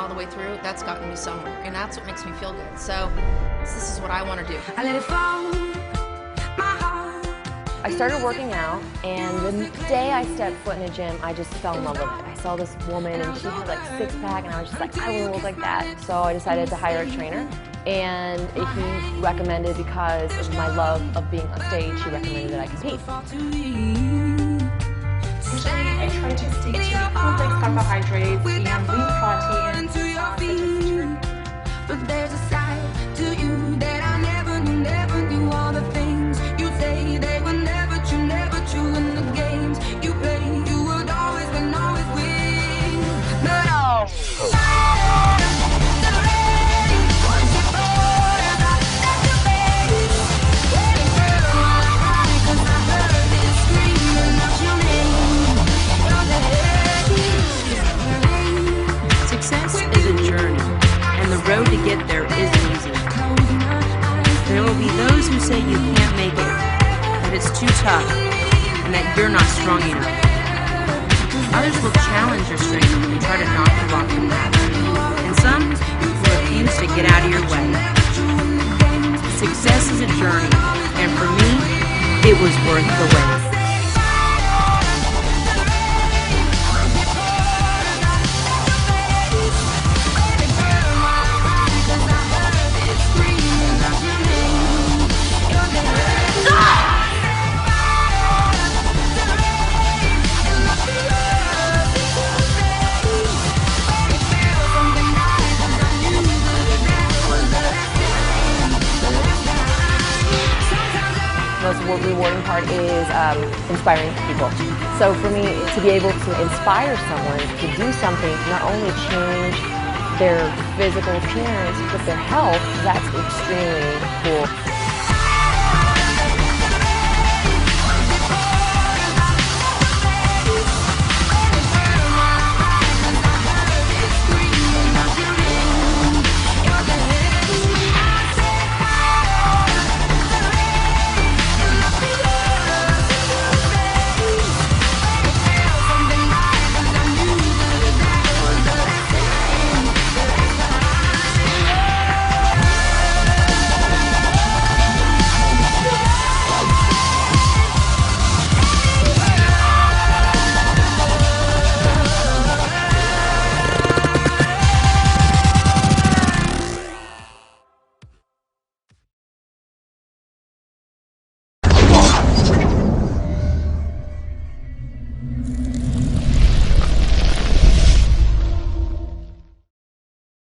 all the way through, that's gotten me somewhere, and that's what makes me feel good. So this is what I want to do. I let it fall, my heart. I started working out, and the day I stepped foot in a gym, I just fell in love with it. I saw this woman, and she had like six-pack, and I was just like, I want to look like that. So I decided to hire a trainer, and he recommended, because of my love of being on stage, he recommended that I compete. I try to stick to complex carbohydrates and lean protein, such as sugar. But there's a side to you that I never knew. All the things you say, they were never true in the games you play. You would always win. But success is a journey, and the road to get there isn't easy. There will be those who say you can't make it, that it's too tough, and that you're not strong enough. Others will challenge your strength and try to knock you off the path, and some will refuse to get out of your way. Success is a journey, and for me, it was worth the wait. The most rewarding part is inspiring people. So for me, to be able to inspire someone to do something to not only change their physical appearance, but their health, that's extremely cool.